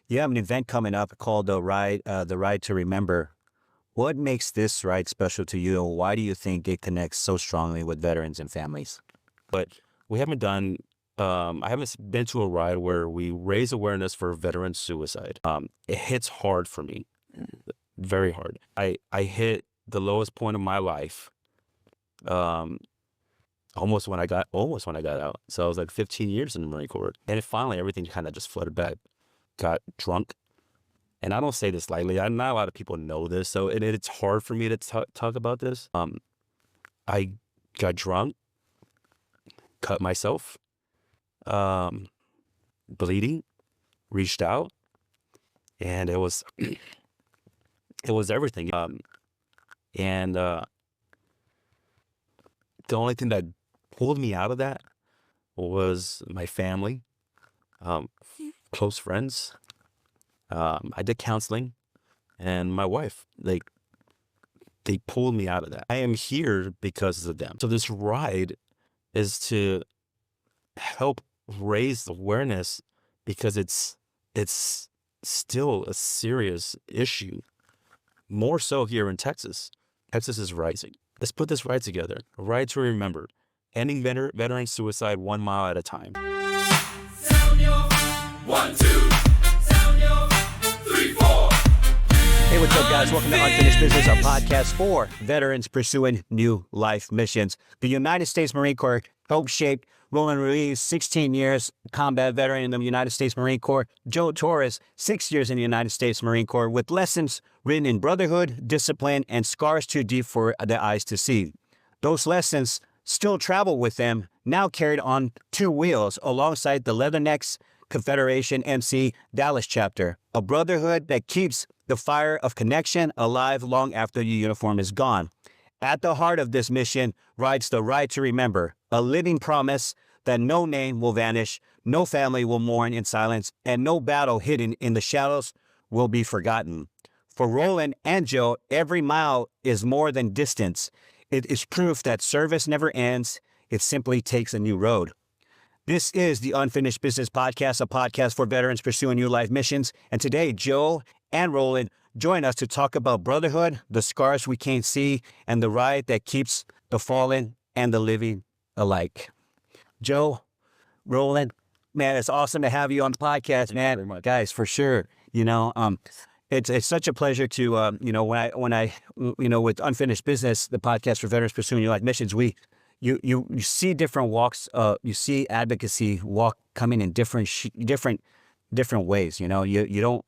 You have an event coming up called the Ride to Remember. What makes this ride special to you, and why do you think it connects so strongly with veterans and families? But we haven't done, I haven't been to a ride where we raise awareness for veteran suicide. It hits hard for me, very hard. I hit the lowest point of my life, um, almost when I got out. So I was like 15 years in the Marine Corps, and finally everything kind of just flooded back. Got drunk, and I don't say this lightly. Not a lot of people know this, so it's hard for me to talk about this. I got drunk, cut myself, bleeding, reached out, and it was it was everything. And the only thing that pulled me out of that was my family, close friends. I did counseling, and my wife. They pulled me out of that. I am here because of them. So this ride is to help raise awareness, because it's still a serious issue, more so here in Texas. Texas is rising. Let's put this ride together. A ride to remember. Ending veteran suicide 1 mile at a time. Sound your 1, 2. Sound your 3, 4. Hey, what's up, guys? Welcome to Unfinished Business, our podcast for veterans pursuing new life missions. The United States Marine Corps helped shape Roland Ruiz, 16 years combat veteran in the United States Marine Corps. Joe Torres, 6 years in the United States Marine Corps, with lessons written in brotherhood, discipline, and scars too deep for the eyes to see. Those lessons still travel with them, now carried on 2 wheels alongside the Leathernecks Confederation MC Dallas chapter, a brotherhood that keeps the fire of connection alive long after your uniform is gone. At the heart of this mission rides the Ride to Remember, a living promise that no name will vanish, no family will mourn in silence, and no battle hidden in the shadows will be forgotten. For Roland and Joe, every mile is more than distance. It is proof that service never ends. It simply takes a new road. This is the Unfinished Business Podcast, a podcast for veterans pursuing new life missions. And today, Joe and Roland join us to talk about brotherhood, the scars we can't see, and the ride that keeps the fallen and the living alike. Joe, Roland, man, it's awesome to have you on the podcast, man. Guys, for sure. It's such a pleasure to, when I with Unfinished Business, the podcast for veterans pursuing new life missions, you see different walks, you see advocacy coming in different ways. You don't,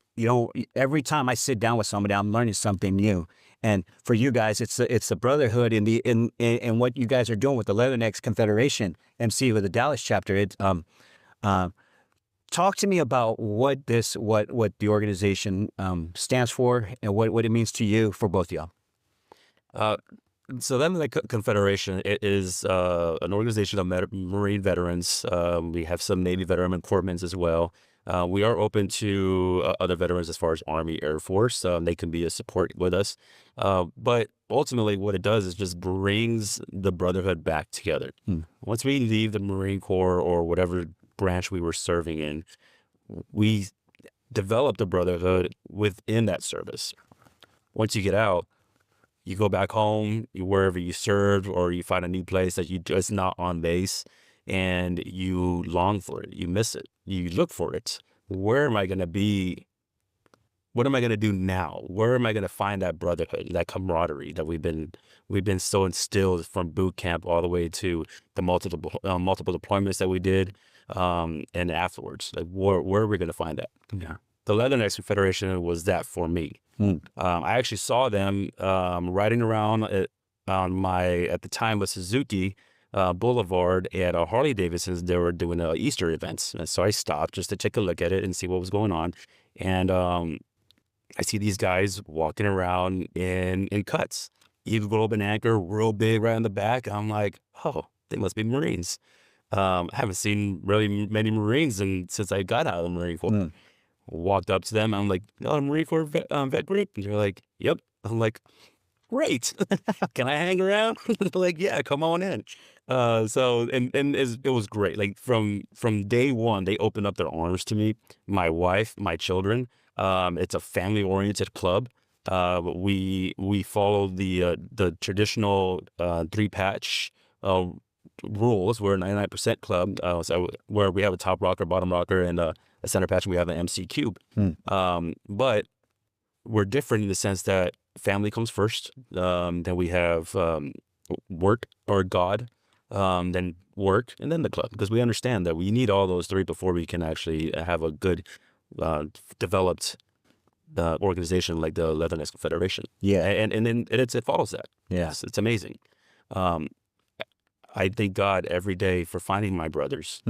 every time I sit down with somebody, I'm learning something new. And for you guys, it's the brotherhood in what you guys are doing with the Leathernecks Confederation MC with the Dallas chapter. Talk to me about what the organization stands for and what it means to you, for both of y'all. So then the Confederation, it is an organization of Marine veterans. We have some Navy veteran corpsmen as well. We are open to other veterans as far as Army, Air Force. They can be a support with us. But ultimately what it does is just brings the brotherhood back together. Once we leave the Marine Corps or whatever branch we were serving in, we develop the brotherhood within that service. Once you get out, you go back home, wherever you served, or you find a new place that you just not on base, and you long for it. You miss it. You look for it. Where am I going to be? What am I going to do now? Where am I going to find that brotherhood, that camaraderie that we've been so instilled from boot camp all the way to the multiple deployments that we did, and afterwards? Like, where are we going to find that? Yeah. The Leathernecks Confederation was that for me. I actually saw them riding around at the time was Suzuki Boulevard at Harley Davidson's. They were doing Easter events, and so I stopped just to take a look at it and see what was going on. And I see these guys walking around in cuts, Eagle Globe and Anchor, real big right in the back. I'm like, oh, they must be Marines. I haven't seen really many Marines since I got out of the Marine Corps. Walked up to them. I'm like, oh, Marine Corps vet group? And they're like, yep. I'm like, great. Can I hang around? They're like, yeah, come on in. It was great. Like from day one, they opened up their arms to me, my wife, my children. It's a family oriented club. We follow the traditional 3-patch rules. We're a 99% club, so where we have a top rocker, bottom rocker, and a center patch, and we have an MC cube. But we're different in the sense that family comes first. Then we have work or God, then work, and then the club, because we understand that we need all those three before we can actually have a good developed organization like the Leathernecks Confederation. Yeah. And then it follows that. Yeah. It's amazing. I thank God every day for finding my brothers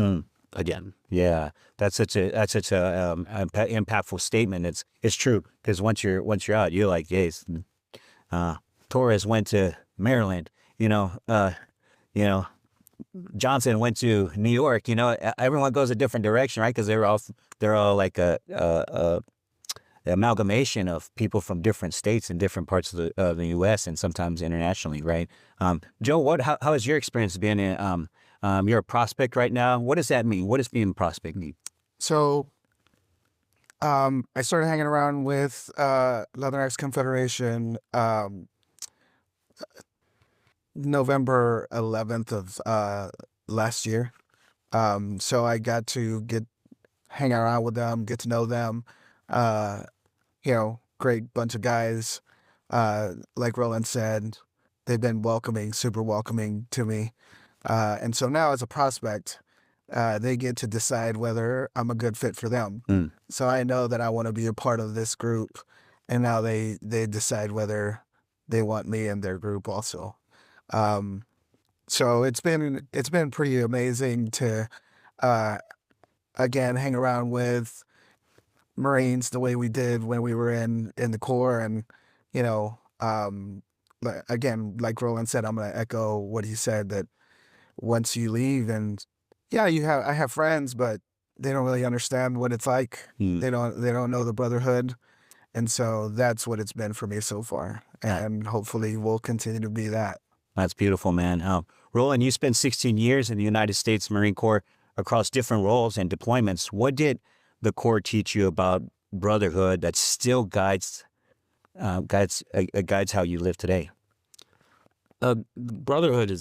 again. Yeah, that's such a impactful statement. It's true, because once you're out, you're like, yes, Torres went to Maryland, Johnson went to New York. Everyone goes a different direction, right? Because they're all like a amalgamation of people from different states and different parts of the U.S. and sometimes internationally, right? Joe, how has your experience been? You're a prospect right now. What does that mean? What does being a prospect mean? So, I started hanging around with Leathernecks Confederation November 11th of last year. So I got to hang around with them, get to know them. Great bunch of guys. Like Roland said, they've been super welcoming to me. And so now as a prospect, they get to decide whether I'm a good fit for them. So I know that I want to be a part of this group, and now they decide whether they want me in their group also. So it's been pretty amazing to again hang around with Marines the way we did when we were in the Corps, and again, like Roland said, I'm gonna echo what he said, that once you leave, and I have friends, but they don't really understand what it's like. They don't know the Brotherhood, and so that's what it's been for me so far, and hopefully will continue to be that. That's beautiful, man. Roland, you spent 16 years in the United States Marine Corps across different roles and deployments. What did the Corps teach you about brotherhood that still guides how you live today? Brotherhood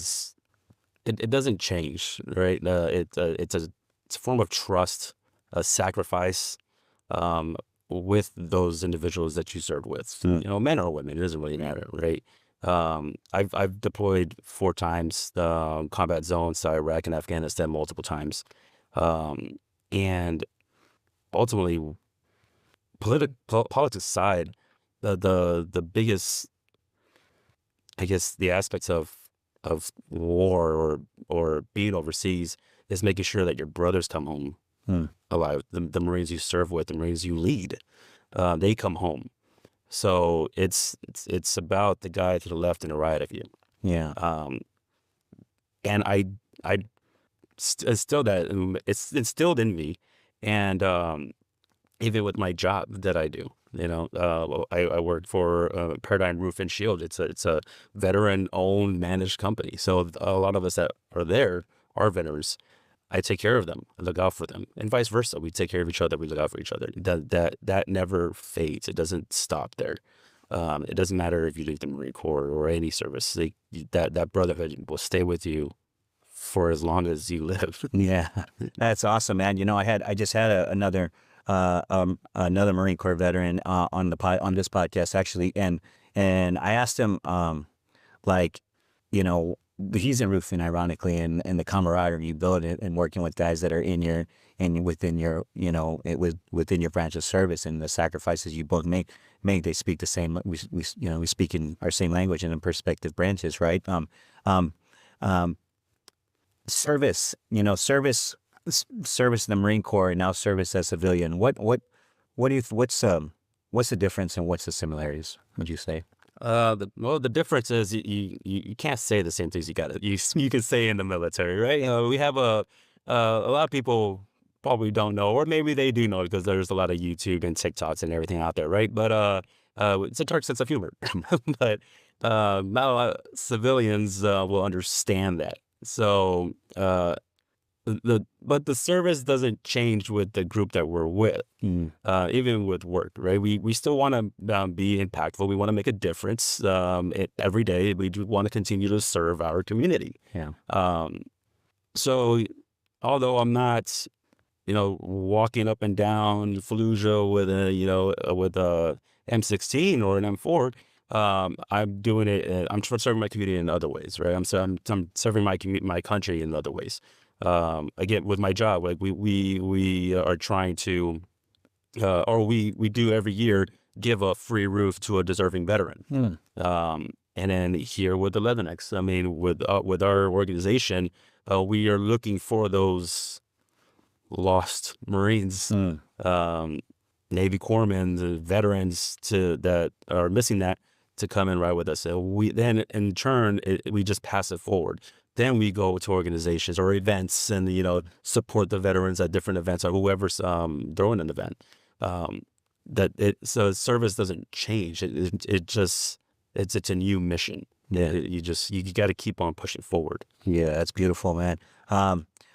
it doesn't change, right? It's a form of trust, a sacrifice with those individuals that you served with. Men or women, it doesn't really matter, right? I've deployed 4 times combat zones to Iraq and Afghanistan multiple times, and ultimately, politics aside, the biggest, I guess, the aspects of war or being overseas is making sure that your brothers come home alive. The Marines you serve with, the Marines you lead, they come home. So it's about the guy to the left and the right of you. Yeah. And it's still that it's instilled in me, and even with my job that I do, I work for Paradigm Roof and Shield. It's a veteran-owned, managed company. So a lot of us that are there are veterans. I take care of them, I look out for them, and vice versa. We take care of each other, we look out for each other. That never fades. It doesn't stop there. It doesn't matter if you leave the Marine Corps or any service. That brotherhood will stay with you for as long as you live. Yeah, that's awesome, man. I just had another Marine Corps veteran on this podcast actually, and I asked him he's in roofing, ironically, and the camaraderie you build it and working with guys that are within your branch of service, and the sacrifices you both make they speak the same. We speak in our same language and in perspective branches, right? Service in the Marine Corps and now service as civilian. What's the difference and what's the similarities, would you say? The difference is you can't say the same things you can say in the military, right? We have a lot of people probably don't know, or maybe they do know because there's a lot of YouTube and TikToks and everything out there, right? But it's a dark sense of humor. But not a lot of civilians will understand that. So but the service doesn't change with the group that we're with, even with work, right? We still want to be impactful. We want to make a difference every day. We do want to continue to serve our community. Yeah. So although I'm not, walking up and down Fallujah with a M16 or an M4, I'm doing it. I'm serving my community in other ways, right? I'm serving my country in other ways. Again, with my job, like we are trying to, or we do every year, give a free roof to a deserving veteran. And then here with the Leathernecks, I mean, with our organization, we are looking for those lost Marines, Navy corpsmen, the veterans that are missing that, to come and ride with us. So we then, in turn, we just pass it forward. Then we go to organizations or events and, support the veterans at different events or whoever's throwing an event. So service doesn't change. It's a new mission. Yeah. You got to keep on pushing forward. Yeah, that's beautiful, man.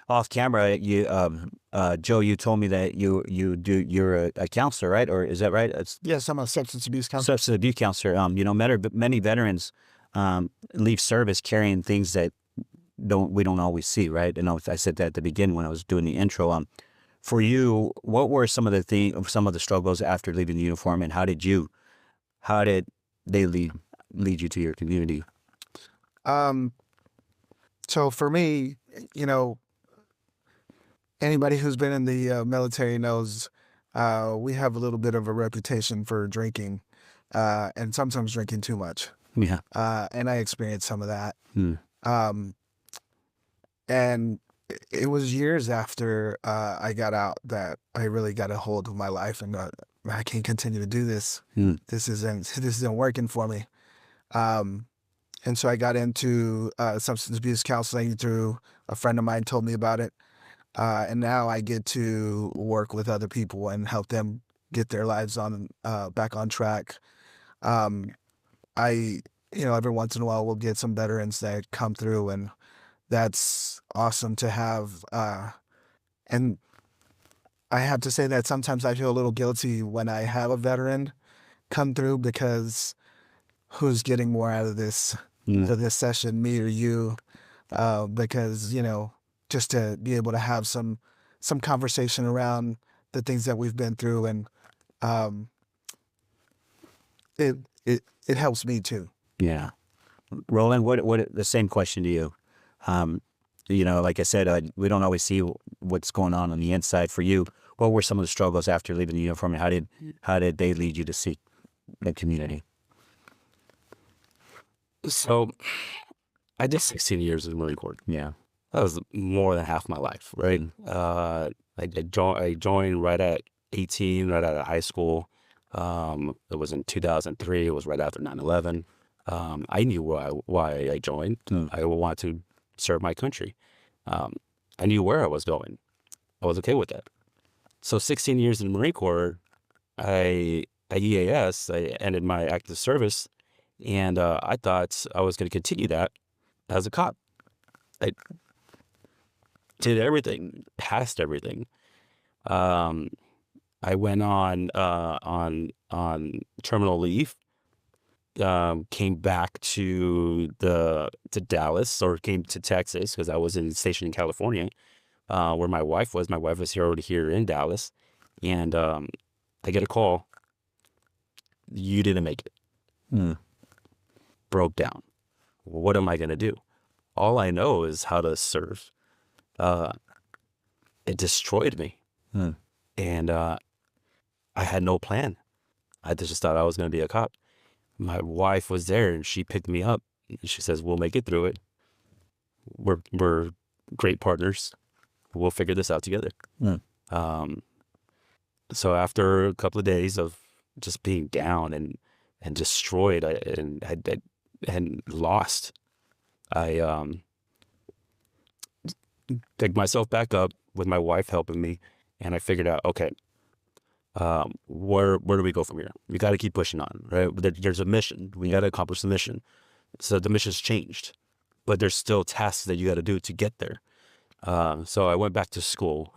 Off camera, Joe, you told me that you're a counselor, right? Or is that right? Yes, I'm a substance abuse counselor. Substance abuse counselor. Many veterans leave service carrying things that we don't always see, right? And I said that at the beginning when I was doing the intro. For you, what were some of the struggles after leaving the uniform, and how did they lead you to your community? So for me, anybody who's been in the military knows we have a little bit of a reputation for drinking, and sometimes drinking too much. Yeah. And I experienced some of that. And it was years after I got out that I really got a hold of my life and I can't continue to do this. This isn't working for me. And so I got into substance abuse counseling through a friend of mine told me about it. And now I get to work with other people and help them get their lives back on track. Every once in a while we'll get some veterans that come through, and that's awesome to have. And I have to say that sometimes I feel a little guilty when I have a veteran come through, because who's getting more out of this session, me or you? Because, just to be able to have some conversation around the things that we've been through, and it helps me too. Yeah. Roland, what the same question to you. Like I said, we don't always see what's going on the inside. For you, what were some of the struggles after leaving the uniform, and how did they lead you to seek the community? So I did 16 years in the Marine Corps. Yeah. That was more than half my life, right? I joined right at 18, right out of high school. It was in 2003. It was right after 9/11. I knew why I joined. I wanted to serve my country. I knew where I was going. I was okay with that. So 16 years in the Marine Corps, at EAS, I ended my active service, and I thought I was going to continue that as a cop. I did everything, passed everything. I went on terminal leave. Came back to Dallas, or came to Texas, because I was stationed in California, where my wife was. My wife was already here in Dallas, and I get a call. You didn't make it. Broke down. What am I gonna do? All I know is how to serve. It destroyed me, and I had no plan. I just thought I was gonna be a cop. My wife was there, and she picked me up. She says, "We'll make it through it. We're great partners. We'll figure this out together." So after a couple of days of just being down and destroyed, and lost, I picked myself back up with my wife helping me, and I figured out, okay, where do we go from here? We got to keep pushing on, right? There's a mission. We got to accomplish the mission. So the mission's changed. but there's still tasks that you got to do to get there. So I went back to school,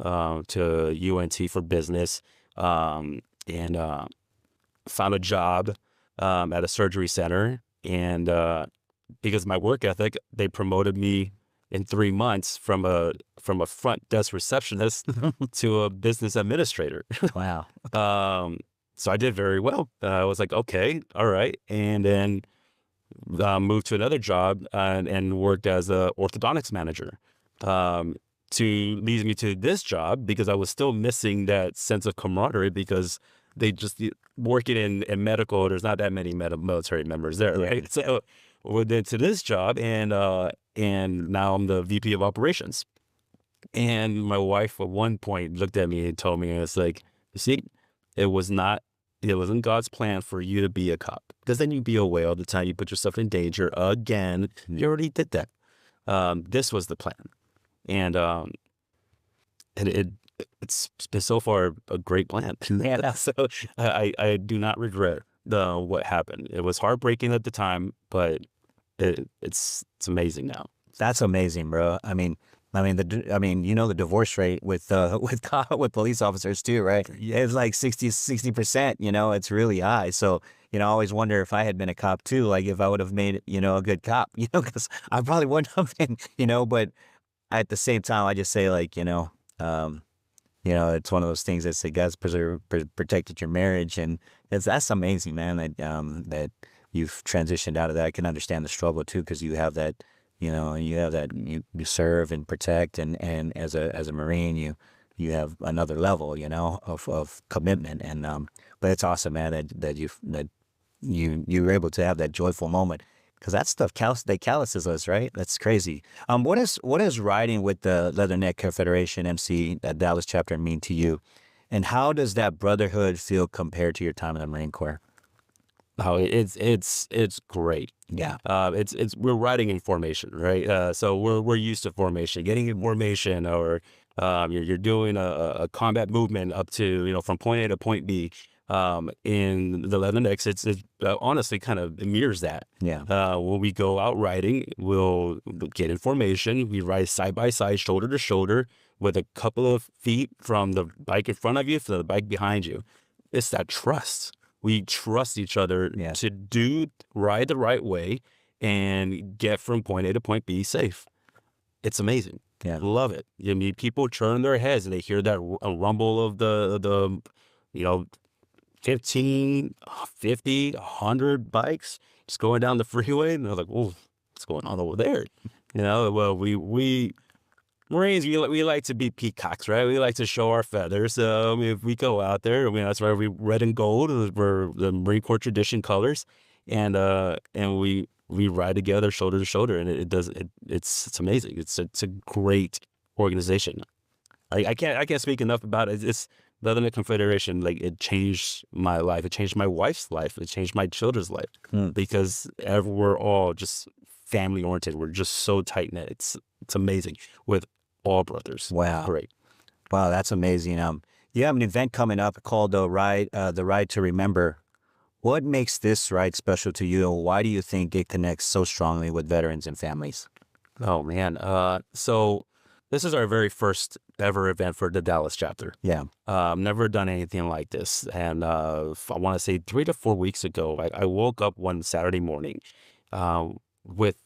to UNT for business, and found a job at a surgery center. And because of my work ethic, they promoted me in 3 months from a front desk receptionist to a business administrator. Wow. So I did very well. I was like, okay, all right. And then moved to another job and worked as a orthodontics manager. To lead me to this job because I was still missing that sense of camaraderie because they just working in medical. There's not that many military members there, right? So went into this job and now I'm the VP of operations. And my wife at one point looked at me and told me, it's like, you see, it wasn't God's plan for you to be a cop because then you'd be away all the time. You put yourself in danger again. You already did that. This was the plan. And it's been so far a great plan. Yeah. So I do not regret what happened. It was heartbreaking at the time, but it's amazing now. That's amazing, bro. I mean, the divorce rate with police officers too, right? It's like 60%, it's really high. So, I always wonder if I had been a cop too, like if I would have made it, a good cop, because I probably wouldn't have been, but at the same time, I just say like, it's one of those things that say God's protected your marriage. And that's amazing, man, that you've transitioned out of that. I can understand the struggle too, because you have that, you serve and protect, and as a Marine, you have another level, of commitment. And but it's awesome, man, that you were able to have that joyful moment, because that stuff calluses us, right? That's crazy. What does riding with the Leatherneck Confederation MC Dallas chapter mean to you, and how does that brotherhood feel compared to your time in the Marine Corps? Oh, it's great. Yeah. We're riding in formation, right? So we're used to formation, getting in formation, or you're doing a combat movement up to, from point A to point B. In the Leathernecks, it's honestly kind of mirrors that. Yeah. When we go out riding, we'll get in formation. We ride side by side, shoulder to shoulder, with a couple of feet from the bike in front of you to the bike behind you. It's that trust. We trust each other to ride the right way and get from point A to point B safe. It's amazing. Yeah. Love it. You mean, people turn their heads and they hear that rumble of the 15, 50, 100 bikes just going down the freeway, and they're like, "Oh, what's going on over there?" Well, we Marines, we like to be peacocks, right? We like to show our feathers. So if we go out there, that's why we red and gold. We're the Marine Corps tradition colors, and we ride together shoulder to shoulder, and it's amazing. It's a great organization. I can't speak enough about it. It's the Leatherneck Confederation. Like, it changed my life. It changed my wife's life. It changed my children's life because we're all just family oriented. We're just so tight knit. It's amazing with all brothers. Wow. Great. Wow, that's amazing. You have an event coming up called the Ride to Remember. What makes this ride special to you, and why do you think it connects so strongly with veterans and families? Oh man. So this is our very first ever event for the Dallas chapter. Yeah. Never done anything like this. And I want to say 3 to 4 weeks ago, I woke up one Saturday morning with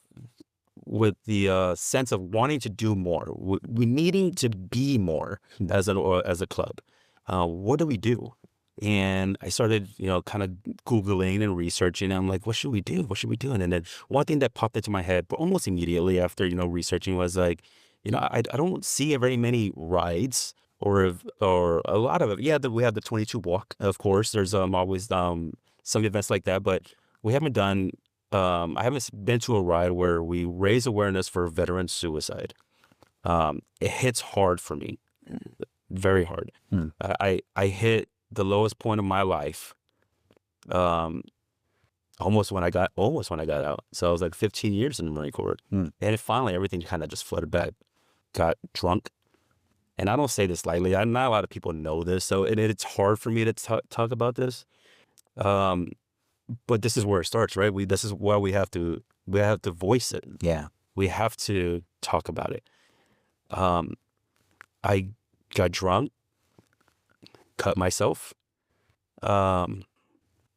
the sense of wanting to do more. We needing to be more as a club. What do we do? And I started, kind of Googling and researching. I'm like, what should we do? What should we do? And then one thing that popped into my head, but almost immediately after, researching, was like, I don't see very many rides or a lot of it. Yeah, we have the 22 walk, of course. There's always some events like that, but we haven't done. I haven't been to a ride where we raise awareness for veteran suicide. It hits hard for me, very hard. I hit the lowest point of my life, almost when I got out. So I was like 15 years in the Marine Corps, and finally everything kind of just flooded back. Got drunk, and I don't say this lightly. Not a lot of people know this, so it's hard for me to talk about this. But this is where it starts, right? This is why we have to voice it. Yeah. We have to talk about it. I got drunk, cut myself,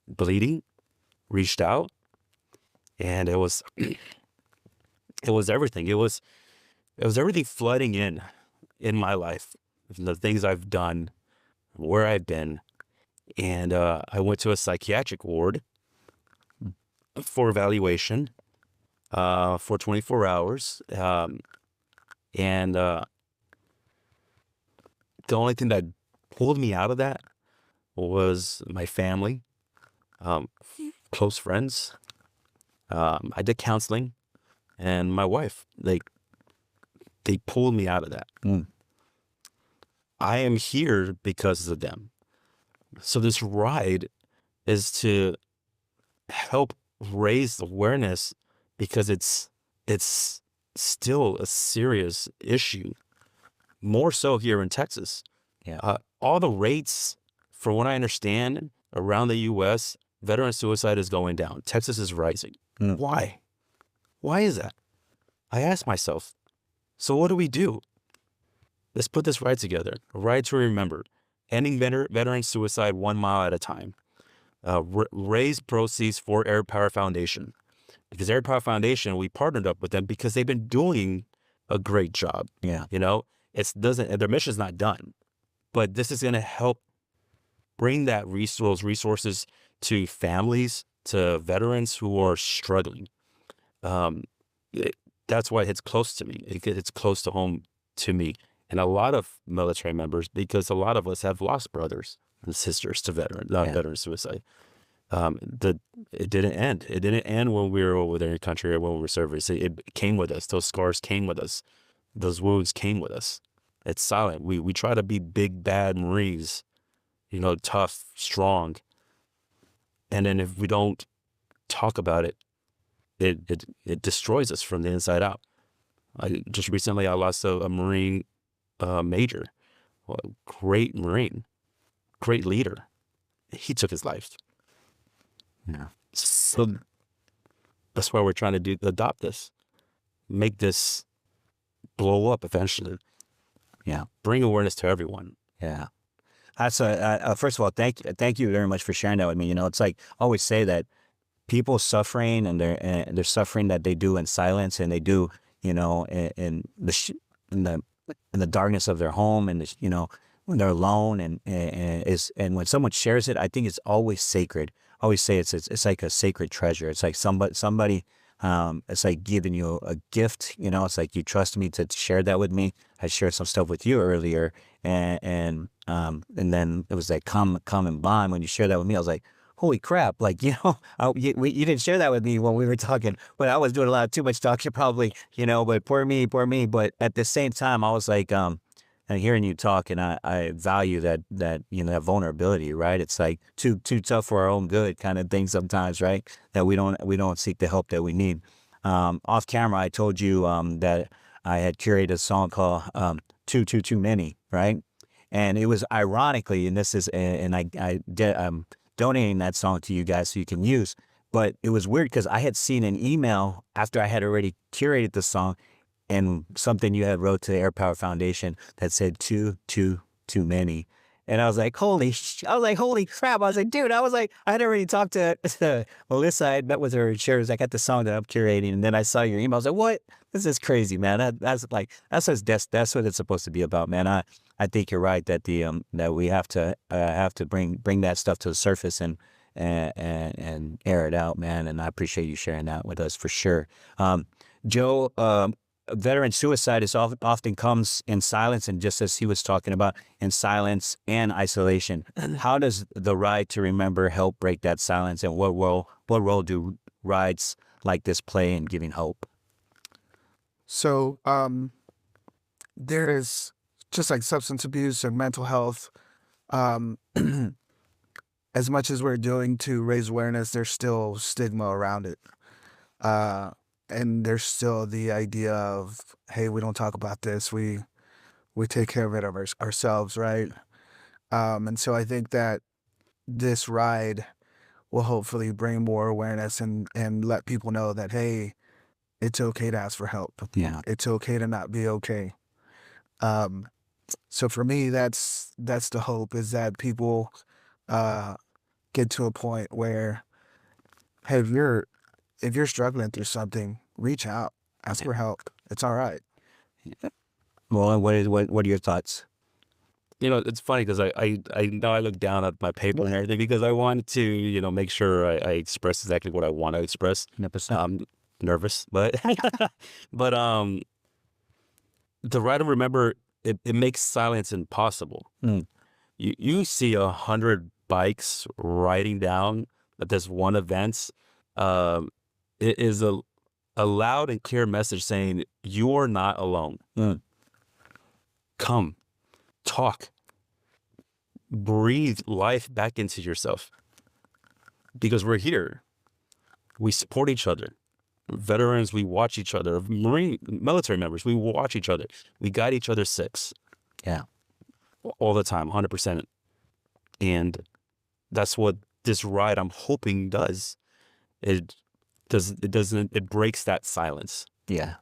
bleeding, reached out, and it was everything. It was everything flooding in my life, the things I've done, where I've been. And I went to a psychiatric ward for evaluation for 24 hours. And the only thing that pulled me out of that was my family, close friends. I did counseling, and my wife. They pulled me out of that. I am here because of them. So this ride is to help raise awareness, because it's still a serious issue, more so here in Texas. Yeah. All the rates, from what I understand, around the U.S., veteran suicide is going down. Texas is rising. Why? Why is that? I ask myself. So what do we do? Let's put this ride together. A ride to remember. Ending veteran suicide 1 mile at a time. Raise proceeds for Air Power Foundation. Because Air Power Foundation, we partnered up with them because they've been doing a great job. Yeah. You know, their mission's not done. But this is going to help bring those resources to families, to veterans who are struggling. That's why it hits close to me. It's close to home to me. And a lot of military members, because a lot of us have lost brothers and sisters to veteran suicide. It didn't end. It didn't end when we were over there in the country or when we were serving. It came with us. Those scars came with us. Those wounds came with us. It's silent. We try to be big, bad Marines, tough, strong. And then if we don't talk about it, it destroys us from the inside out. Just recently, I lost a Marine major, a great Marine, great leader. He took his life. Yeah. So that's why we're trying to adopt this, make this blow up eventually. Yeah. Bring awareness to everyone. Yeah. That's first of all, thank you very much for sharing that with me. It's like I always say that people suffering and they're suffering that they do in silence, and they do, in the darkness of their home, and when they're alone, and when someone shares it, I think it's always sacred. I always say it's like a sacred treasure. It's like somebody it's like giving you a gift. It's like you trust me to share that with me. I shared some stuff with you earlier, and then it was like come and bond. When you shared that with me, I was like, holy crap! Like you didn't share that with me when we were talking, but I was doing a lot too much talking probably. But poor me. But at the same time, I was like, and hearing you talk, and I value that that vulnerability, right? It's like too tough for our own good kind of thing sometimes, right? That we don't seek the help that we need. Off camera, I told you that I had curated a song called Too Many, right? And it was ironically, and this is, and I'm donating that song to you guys so you can use. But it was weird because I had seen an email after I had already curated the song, and something you had wrote to the Air Power Foundation that said too many. And I was like, holy crap. I was like, dude, I had already talked to Melissa. I had met with her and shared, I got the song that I'm curating. And then I saw your email. I was like, what? This is crazy, man. That's what it's supposed to be about, man. I think you're right that that we have to bring that stuff to the surface and air it out, man. And I appreciate you sharing that with us for sure. Joe, veteran suicide often comes in silence, and just as he was talking about, in silence and isolation. How does the ride to remember help break that silence, and what role do rides like this play in giving hope? So there is, just like substance abuse and mental health, as much as we're doing to raise awareness, there's still stigma around it. And there's still the idea of, hey, we don't talk about this. We take care of it ourselves, right? And so I think that this ride will hopefully bring more awareness and let people know that, hey, it's okay to ask for help. Yeah. It's okay to not be okay. So for me, that's the hope, is that people get to a point where, hey, if you're struggling through something, reach out, ask for help. It's all right. Well, what are your thoughts? You know, it's funny because I now I look down at my paper and everything because I want to, you know, make sure I express exactly what I want to express. 100%. I'm nervous, but but the right to remember, it makes silence impossible. Mm. You see 100 bikes riding down at this one event. It is a loud and clear message saying you are not alone. Mm. Come, talk, breathe life back into yourself, because we're here. We support each other. Veterans, we watch each other. Military members, we watch each other. We guide each other's six. Yeah. All the time, 100%. And that's what this ride, I'm hoping, does. It breaks that silence. Yeah.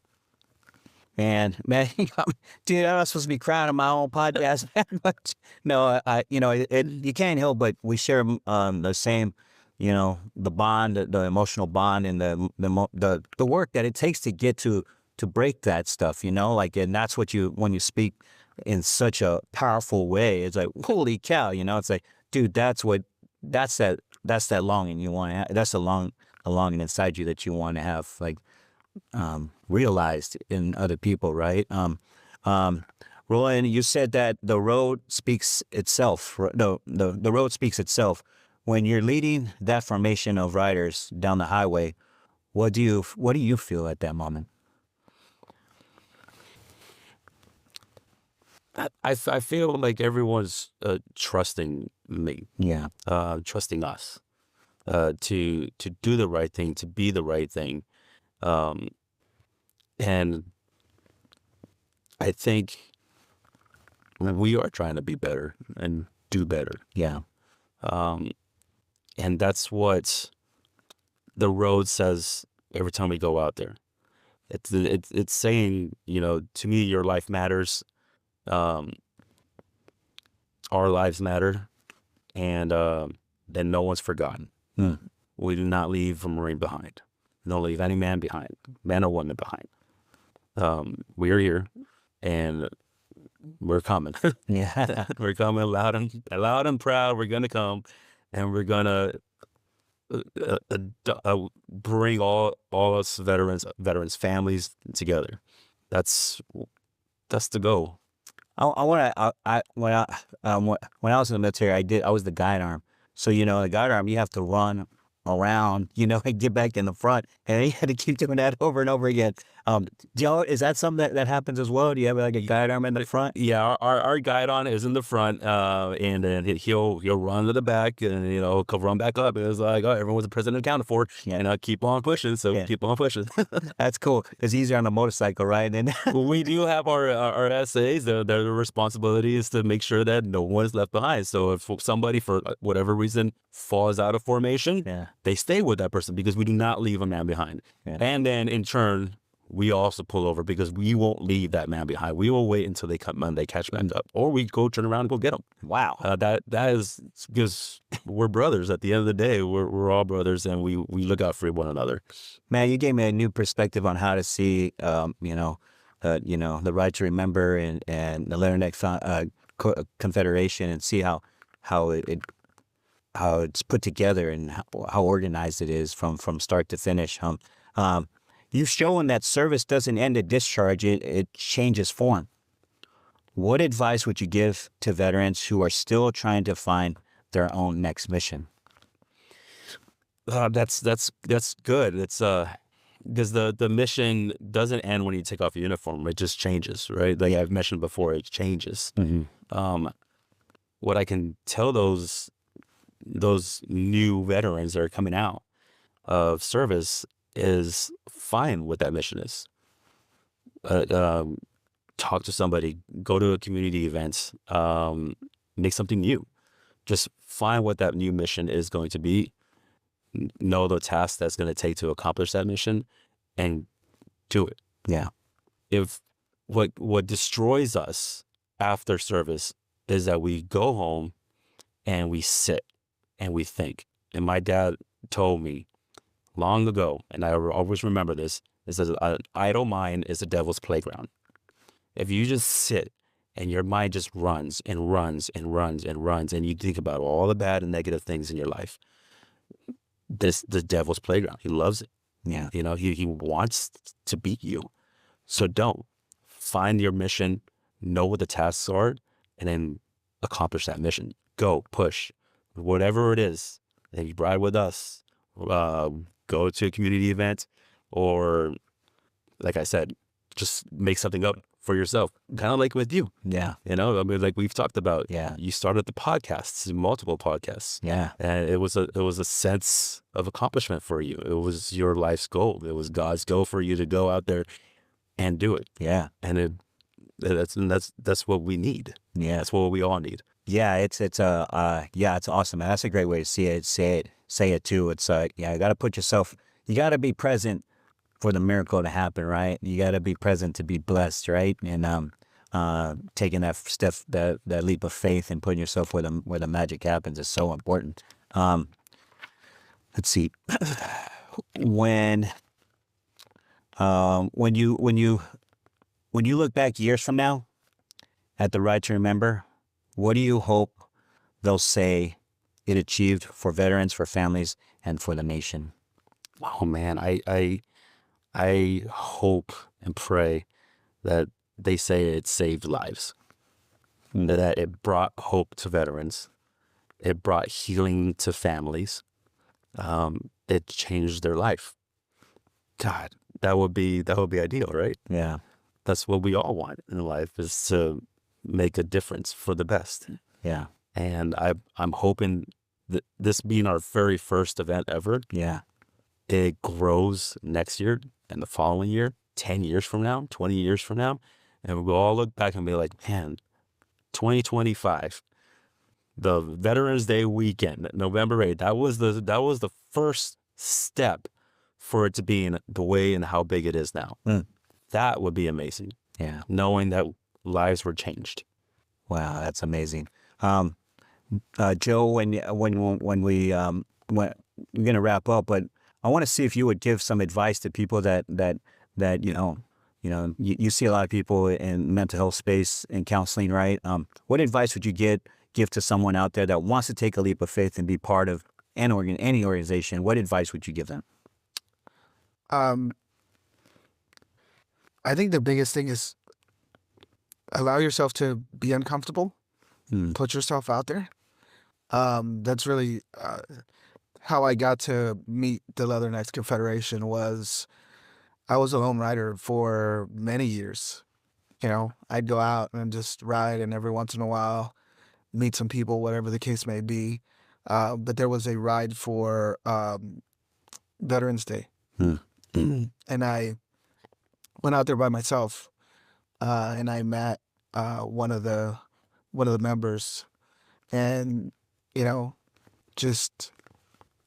And man, dude, I'm not supposed to be crying on my own podcast, but no, you can't help but we share the same, the bond, the emotional bond, and the work that it takes to get to break that stuff, and that's what when you speak in such a powerful way, it's like, holy cow, it's like, dude, that's that longing you want to have. That's a longing inside you that you want to have, like, realized in other people, right? Roland, you said that the road speaks itself. The road speaks itself. When you're leading that formation of riders down the highway, what do you feel at that moment? I feel like everyone's trusting me. Yeah. Trusting us to do the right thing, to be the right thing. And I think we are trying to be better and do better. Yeah. And that's what the road says every time we go out there. It's saying, to me, your life matters. Our lives matter, and then no one's forgotten. Mm. We do not leave a Marine behind. Don't leave any man behind, man or woman behind. We are here, and we're coming. Yeah. We're coming loud and proud. We're gonna come, and we're gonna bring all us veterans families together. That's the goal. When I was in the military, I was the guide arm. So, the guide arm, you have to run around, and get back in the front, and you had to keep doing that over and over again. Is that something that happens as well? Do you have like a guide arm in the front? Yeah, our guide on is in the front, and then he'll run to the back, and he'll run back up. And it's like, oh, everyone's the president accounted for, and keep on pushing. So keep on pushing. That's cool. It's easier on a motorcycle, right? And we do have our essays. Their responsibility is to make sure that no one is left behind. So if somebody, for whatever reason, falls out of formation, they stay with that person, because we do not leave a man behind. Yeah. And then in turn, we also pull over, because we won't leave that man behind. We will wait until they catch back up, or we go turn around and go get them. Wow. That is because we're brothers. At the end of the day, we're all brothers, and we look out for one another. Man, you gave me a new perspective on how to see, the right to remember and the Atlantic Confederation, and see how it's put together and how organized it is from start to finish. You've shown that service doesn't end at discharge, it changes form. What advice would you give to veterans who are still trying to find their own next mission? That's good. It's because the mission doesn't end when you take off your uniform. It just changes, right? Like I've mentioned before, it changes. Mm-hmm. What I can tell those new veterans that are coming out of service is find what that mission is. Talk to somebody, go to a community event, make something new. Just find what that new mission is going to be, know the task that's going to take to accomplish that mission, and do it. Yeah. If what destroys us after service is that we go home and we sit and we think. And my dad told me long ago, and I always remember this, is that an idle mind is the devil's playground. If you just sit and your mind just runs and runs and runs and runs, and you think about all the bad and negative things in your life, the devil's playground. He loves it. Yeah. You know, he wants to beat you. So don't. Find your mission, know what the tasks are, and then accomplish that mission. Go, push, whatever it is. If you ride with us, go to a community event, or like I said, just make something up for yourself. Kind of like with you. Yeah. You know, I mean, like we've talked about. Yeah. You started the podcasts, multiple podcasts. Yeah. And it was a sense of accomplishment for you. It was your life's goal. It was God's goal for you to go out there and do it. Yeah. And that's what we need. Yeah. That's what we all need. Yeah, it's awesome. That's a great way to say it too. It's you got to put yourself, you got to be present for the miracle to happen, right? You got to be present to be blessed, right? And taking that step, that leap of faith, and putting yourself where the magic happens is so important. Let's see, when you look back years from now at the Right to Remember, what do you hope they'll say it achieved for veterans, for families, and for the nation? Oh man, I hope and pray that they say it saved lives, that it brought hope to veterans, it brought healing to families, it changed their life. God, that would be ideal, right? Yeah. That's what we all want in life, is to make a difference for the best. Yeah. And I'm hoping that this being our very first event ever, Yeah. it grows next year and the following year, 10 years from now, 20 years from now, and we'll all look back and be like, man, 2025, the Veterans Day weekend, November 8th, that was the first step for it to being the way and how big it is now. That would be amazing. Yeah. Knowing that lives were changed. Wow, that's amazing. Joe, when we're gonna wrap up, but I want to see if you would give some advice to people that you see a lot of people in mental health space and counseling, right? What advice would you give to someone out there that wants to take a leap of faith and be part of any organization? What advice would you give them? I think the biggest thing is allow yourself to be uncomfortable. Put yourself out there. That's really how I got to meet the Leathernecks Confederation. Was I was a lone rider for many years. You know, I'd go out and just ride, and every once in a while meet some people, whatever the case may be. But there was a ride for Veterans Day, and I went out there by myself, and I met one of the members, and just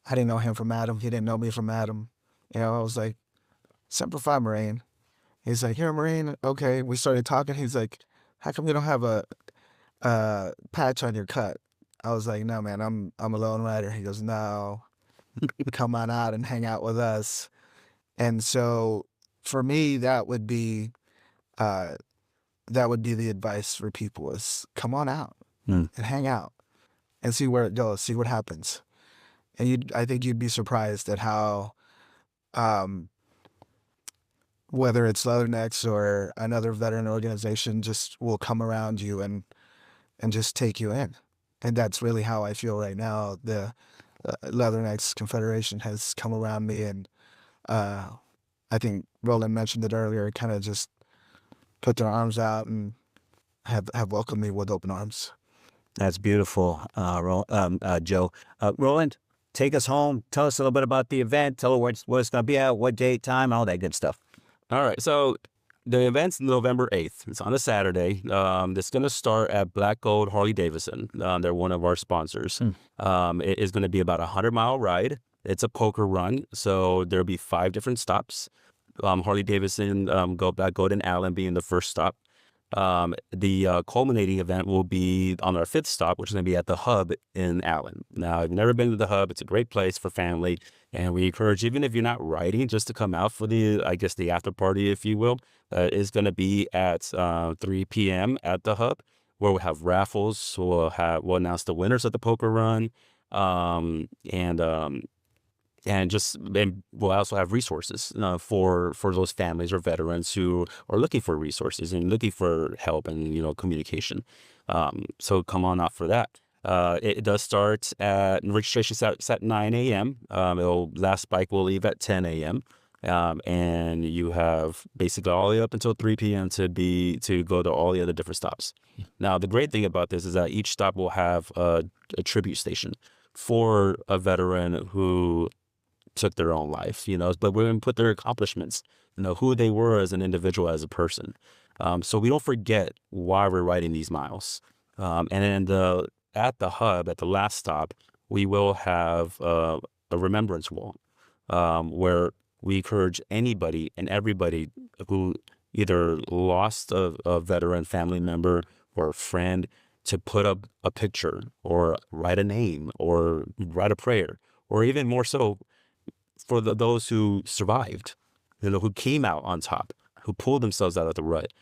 I didn't know him from Adam. He didn't know me from Adam. I was like, Semper Fi, Marine. He's like, you're a Marine? Okay. We started talking. He's like, how come you don't have a patch on your cut? I was like, no, man, I'm a lone rider. He goes, no, come on out and hang out with us. And so for me, that would be the advice for people, is come on out and hang out and see where it goes, see what happens. And I think you'd be surprised at how, whether it's Leathernecks or another veteran organization, just will come around you and just take you in. And that's really how I feel right now. The Leathernecks Confederation has come around me, and I think Roland mentioned it earlier, kind of just put their arms out and have welcomed me with open arms. That's beautiful, Joe. Roland, take us home. Tell us a little bit about the event. Tell us where it's going to be at, what date, time, all that good stuff. All right. So the event's November 8th. It's on a Saturday. It's going to start at Black Gold Harley-Davidson. They're one of our sponsors. It is going to be about a 100-mile ride. It's a poker run. So there'll be 5 different stops. Harley Davidson, Golden Allen being the first stop. The culminating event will be on our 5th stop, which is going to be at the Hub in Allen. Now, I've never been to the Hub. It's a great place for family, and we encourage, even if you're not riding, just to come out for the after party, if you will. It's going to be at 3 p.m. at the Hub, where we'll have raffles. We'll announce the winners of the poker run, and we'll also have resources for those families or veterans who are looking for resources and looking for help and communication. So come on out for that. It does start registration starts at 9 a.m. Last bike will leave at 10 a.m. And you have basically all the way up until 3 p.m. to go to all the other different stops. Now, the great thing about this is that each stop will have a tribute station for a veteran who took their own life, but we're going to put their accomplishments, who they were as an individual, as a person. So we don't forget why we're riding these miles. And then at the Hub, at the last stop, we will have a remembrance wall where we encourage anybody and everybody who either lost a veteran family member or a friend to put up a picture or write a name or write a prayer, or even more so for those who survived, who came out on top, who pulled themselves out of the rut.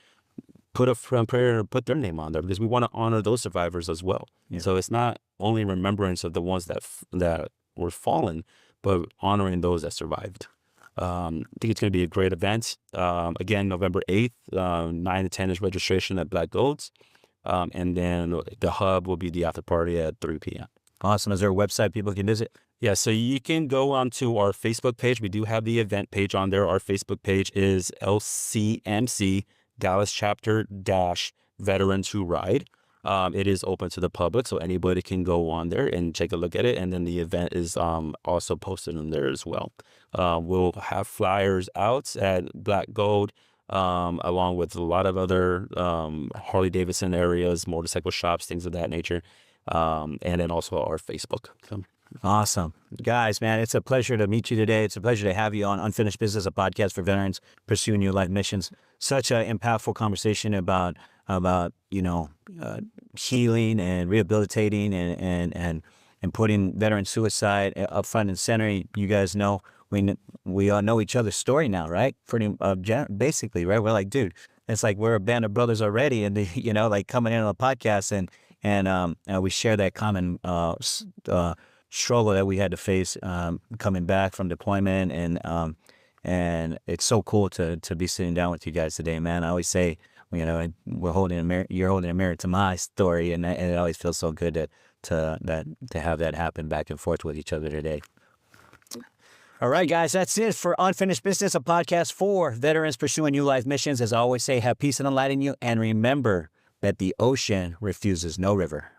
Put a prayer and put their name on there, because we want to honor those survivors as well. Yeah. So it's not only remembrance of the ones that were fallen, but honoring those that survived. I think it's going to be a great event. Again, November 8th, 9 to 10 is registration at Black Gold's. And then the Hub will be the after party at 3 p.m. Awesome. Is there a website people can visit? Yeah, so you can go onto our Facebook page. We do have the event page on there. Our Facebook page is LCMC Dallas Chapter Veterans Who Ride. It is open to the public, so anybody can go on there and take a look at it. And then the event is also posted on there as well. We'll have flyers out at Black Gold, along with a lot of other Harley Davidson areas, motorcycle shops, things of that nature. And then also our Facebook. So. Awesome. Guys, man, it's a pleasure to meet you today. It's a pleasure to have you on Unfinished Business, a podcast for veterans pursuing new life missions. Such an impactful conversation about healing and rehabilitating and putting veteran suicide up front and center. You guys know, we all know each other's story now, right? Basically, right? We're like, dude, it's like we're a band of brothers already, and coming in on a podcast and we share that common struggle that we had to face coming back from deployment, and it's so cool to be sitting down with you guys today, man. I always say, we're holding a mirror, you're holding a mirror to my story, and it always feels so good to have that happen back and forth with each other today. All right, guys, that's it for Unfinished Business, a podcast for veterans pursuing new life missions. As I always say, have peace and light in you, and remember that the ocean refuses no river.